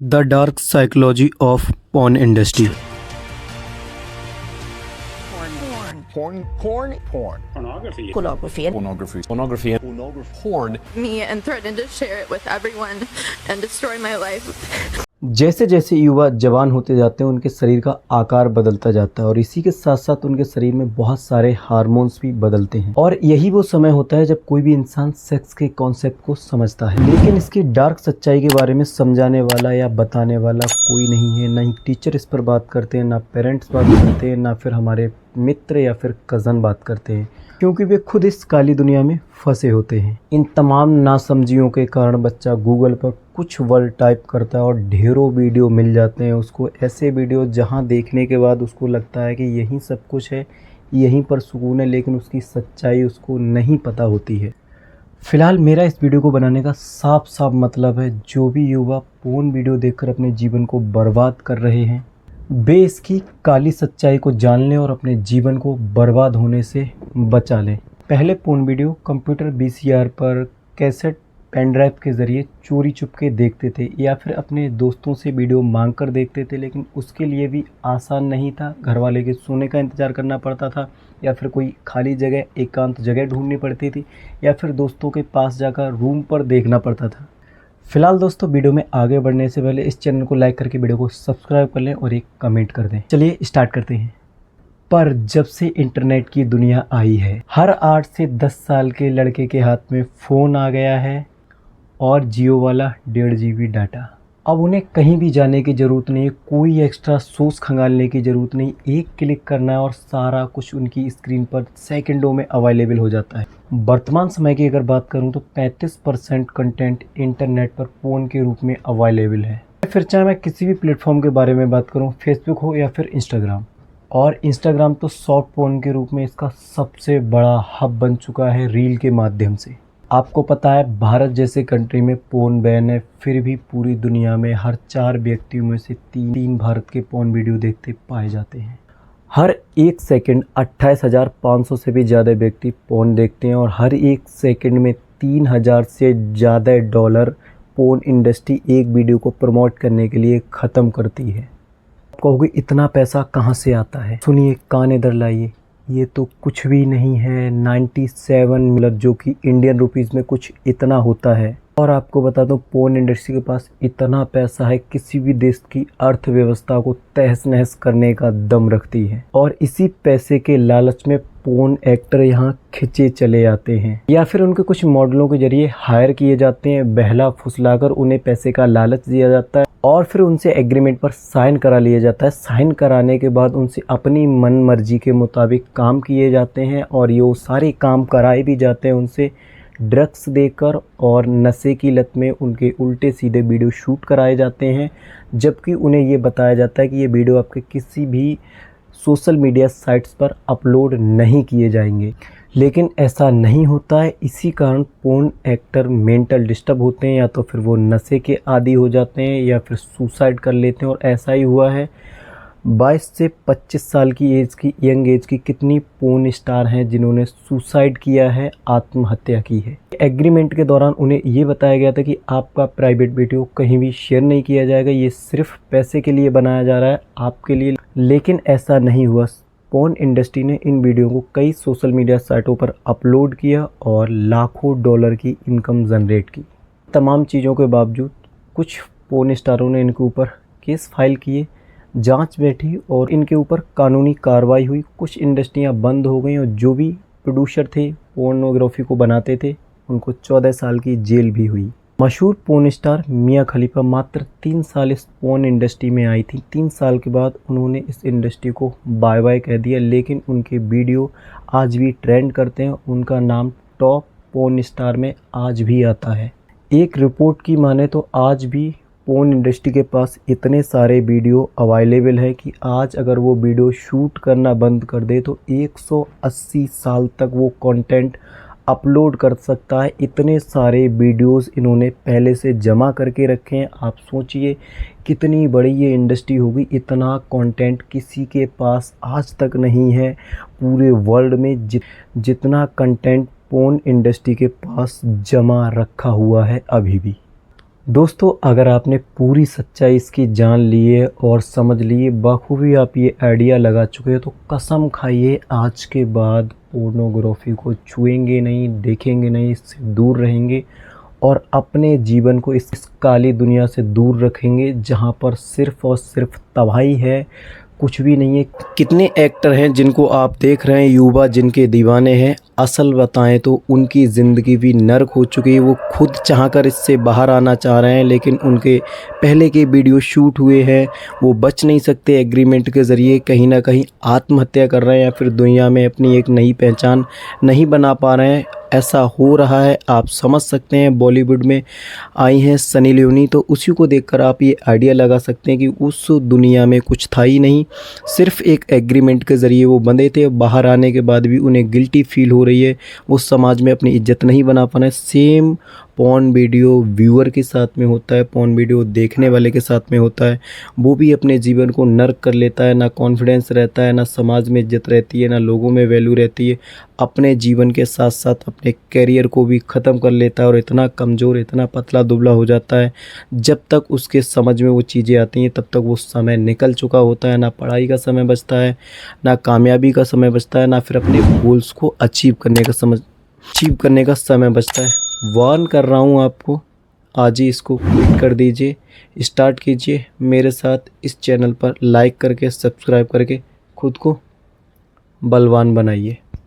The dark psychology of porn industry. Pornography. Porn. Me and threatened to share it with everyone and destroy my life. जैसे जैसे युवा जवान होते जाते हैं उनके शरीर का आकार बदलता जाता है और इसी के साथ साथ उनके शरीर में बहुत सारे हार्मोन्स भी बदलते हैं और यही वो समय होता है जब कोई भी इंसान सेक्स के कॉन्सेप्ट को समझता है। लेकिन इसकी डार्क सच्चाई के बारे में समझाने वाला या बताने वाला कोई नहीं है। ना ही टीचर इस पर बात करते हैं, ना पेरेंट्स बात करते हैं, ना फिर हमारे मित्र या फिर कज़न बात करते हैं, क्योंकि वे खुद इस काली दुनिया में फंसे होते हैं। इन तमाम नासमझियों के कारण बच्चा गूगल पर कुछ वर्ड टाइप करता है और ढेरों वीडियो मिल जाते हैं उसको, ऐसे वीडियो जहां देखने के बाद उसको लगता है कि यही सब कुछ है, यहीं पर सुकून है, लेकिन उसकी सच्चाई उसको नहीं पता होती है। फ़िलहाल मेरा इस वीडियो को बनाने का साफ साफ मतलब है, जो भी युवा पोर्न वीडियो देखकर अपने जीवन को बर्बाद कर रहे हैं, वे इसकी काली सच्चाई को जान लें और अपने जीवन को बर्बाद होने से बचा लें। पहले पोर्न वीडियो कंप्यूटर VCR पर कैसेट पेन ड्राइव के ज़रिए चोरी चुपके देखते थे या फिर अपने दोस्तों से वीडियो मांग कर देखते थे, लेकिन उसके लिए भी आसान नहीं था। घर वाले के सोने का इंतज़ार करना पड़ता था या फिर कोई खाली जगह, एकांत जगह ढूंढनी पड़ती थी या फिर दोस्तों के पास जाकर रूम पर देखना पड़ता था। फिलहाल दोस्तों, वीडियो में आगे बढ़ने से पहले इस चैनल को लाइक करके वीडियो को सब्सक्राइब कर लें और एक कमेंट कर दें। चलिए स्टार्ट करते हैं। पर जब से इंटरनेट की दुनिया आई है, हर 8 से 10 साल के लड़के के हाथ में फ़ोन आ गया है और जियो वाला 1.5 GB डाटा। अब उन्हें कहीं भी जाने की ज़रूरत नहीं है, कोई एक्स्ट्रा सोर्स खंगालने की ज़रूरत नहीं, एक क्लिक करना है और सारा कुछ उनकी स्क्रीन पर सेकंडों में अवेलेबल हो जाता है। वर्तमान समय की अगर बात करूं तो 35% कंटेंट इंटरनेट पर पोर्न के रूप में अवेलेबल है। फिर चाहे मैं किसी भी प्लेटफॉर्म के बारे में बात करूं, फेसबुक हो या फिर इंस्टाग्राम, और इंस्टाग्राम तो सॉफ्ट पोर्न के रूप में इसका सबसे बड़ा हब बन चुका है रील के माध्यम से। आपको पता है भारत जैसे कंट्री में पोर्न बैन है, फिर भी पूरी दुनिया में हर 4 व्यक्तियों में से 3 भारत के पोर्न वीडियो देखते पाए जाते हैं। हर 1 सेकंड 28,500 से भी ज़्यादा व्यक्ति पोर्न देखते हैं और हर 1 सेकंड में 3,000 से ज़्यादा डॉलर पोर्न इंडस्ट्री एक वीडियो को प्रमोट करने के लिए ख़त्म करती है। आप कहोगे इतना पैसा कहाँ से आता है? सुनिए, कान इधर लाइए, ये तो कुछ भी नहीं है। 97 मतलब जो कि इंडियन रुपीज़ में कुछ इतना होता है। और आपको बता दूं, पोर्न इंडस्ट्री के पास इतना पैसा है, किसी भी देश की अर्थव्यवस्था को तहस नहस करने का दम रखती है। और इसी पैसे के लालच में पोर्न एक्टर यहाँ खिंचे चले आते हैं या फिर उनके कुछ मॉडलों के जरिए हायर किए जाते हैं। बहला फुसलाकर उन्हें पैसे का लालच दिया जाता है और फिर उनसे एग्रीमेंट पर साइन करा लिया जाता है। साइन कराने के बाद उनसे अपनी मन मर्जी के मुताबिक काम किए जाते हैं और ये सारे काम कराए भी जाते हैं उनसे ड्रग्स देकर, और नशे की लत में उनके उल्टे सीधे वीडियो शूट कराए जाते हैं, जबकि उन्हें ये बताया जाता है कि ये वीडियो आपके किसी भी सोशल मीडिया साइट्स पर अपलोड नहीं किए जाएंगे। लेकिन ऐसा नहीं होता है। इसी कारण पोर्न एक्टर मेंटल डिस्टर्ब होते हैं, या तो फिर वो नशे के आदी हो जाते हैं या फिर सुसाइड कर लेते हैं। और ऐसा ही हुआ है। 22 से 25 साल की एज की, यंग एज की कितनी पोर्न स्टार हैं जिन्होंने सुसाइड किया है, आत्महत्या की है। एग्रीमेंट के दौरान उन्हें ये बताया गया था कि आपका प्राइवेट वीडियो कहीं भी शेयर नहीं किया जाएगा, ये सिर्फ पैसे के लिए बनाया जा रहा है आपके लिए। लेकिन ऐसा नहीं हुआ। पोर्न इंडस्ट्री ने इन वीडियो को कई सोशल मीडिया साइटों पर अपलोड किया और लाखों डॉलर की इनकम जनरेट की। तमाम चीज़ों के बावजूद कुछ पोर्न स्टारों ने इनके ऊपर केस फाइल किए, जांच बैठी और इनके ऊपर कानूनी कार्रवाई हुई। कुछ इंडस्ट्रियां बंद हो गई और जो भी प्रोड्यूसर थे, पोर्नोग्राफी को बनाते थे, उनको 14 साल की जेल भी हुई। मशहूर पोर्न स्टार मिया खलीफा मात्र 3 साल इस पोर्न इंडस्ट्री में आई थी। 3 साल के बाद उन्होंने इस इंडस्ट्री को बाय बाय कह दिया, लेकिन उनके वीडियो आज भी ट्रेंड करते हैं। उनका नाम टॉप पोर्न स्टार में आज भी आता है। एक रिपोर्ट की माने तो आज भी पोर्न इंडस्ट्री के पास इतने सारे वीडियो अवेलेबल है कि आज अगर वो वीडियो शूट करना बंद कर दे तो 180 साल तक वो कंटेंट अपलोड कर सकता है। इतने सारे वीडियोस इन्होंने पहले से जमा करके रखे हैं। आप सोचिए कितनी बड़ी ये इंडस्ट्री होगी। इतना कंटेंट किसी के पास आज तक नहीं है पूरे वर्ल्ड में, जितना कंटेंट पोर्न इंडस्ट्री के पास जमा रखा हुआ है अभी भी। दोस्तों, अगर आपने पूरी सच्चाई इसकी जान ली है और समझ ली है, बखूबी आप ये आइडिया लगा चुके हो, तो कसम खाइए आज के बाद पोर्नोग्राफी को छुएंगे नहीं, देखेंगे नहीं, इससे दूर रहेंगे और अपने जीवन को इस काली दुनिया से दूर रखेंगे जहाँ पर सिर्फ़ और सिर्फ तबाही है, कुछ भी नहीं है। कितने एक्टर हैं जिनको आप देख रहे हैं, युवा जिनके दीवाने हैं, असल बताएं तो उनकी ज़िंदगी भी नर्क हो चुकी है। वो खुद चाहकर इससे बाहर आना चाह रहे हैं, लेकिन उनके पहले के वीडियो शूट हुए हैं, वो बच नहीं सकते। एग्रीमेंट के ज़रिए कहीं ना कहीं आत्महत्या कर रहे हैं या फिर दुनिया में अपनी एक नई पहचान नहीं बना पा रहे हैं। ऐसा हो रहा है, आप समझ सकते हैं। बॉलीवुड में आई हैं सनी लियोनी, तो उसी को देखकर आप ये आइडिया लगा सकते हैं कि उस दुनिया में कुछ था ही नहीं, सिर्फ एक एग्रीमेंट के ज़रिए वो बंधे थे। बाहर आने के बाद भी उन्हें गिल्टी फील हो रही है, वो समाज में अपनी इज्जत नहीं बना पा रहे। सेम पॉर्न वीडियो व्यूअर के साथ में होता है, पॉर्न वीडियो देखने वाले के साथ में होता है। वो भी अपने जीवन को नर्क कर लेता है, ना कॉन्फिडेंस रहता है, ना समाज में इज्जत रहती है, ना लोगों में वैल्यू रहती है। अपने जीवन के साथ साथ अपने कैरियर को भी ख़त्म कर लेता है और इतना कमज़ोर, इतना पतला दुबला हो जाता है। जब तक उसके समझ में वो चीज़ें आती हैं तब तक वो समय निकल चुका होता है। ना पढ़ाई का समय बचता है, ना कामयाबी का समय बचता है, ना फिर अपने गोल्स को अचीव करने का समय बचता है। वार्न कर रहा हूँ आपको, आज ही इसको क्विट कर दीजिए, स्टार्ट कीजिए मेरे साथ इस चैनल पर। लाइक करके, सब्सक्राइब करके खुद को बलवान बनाइए।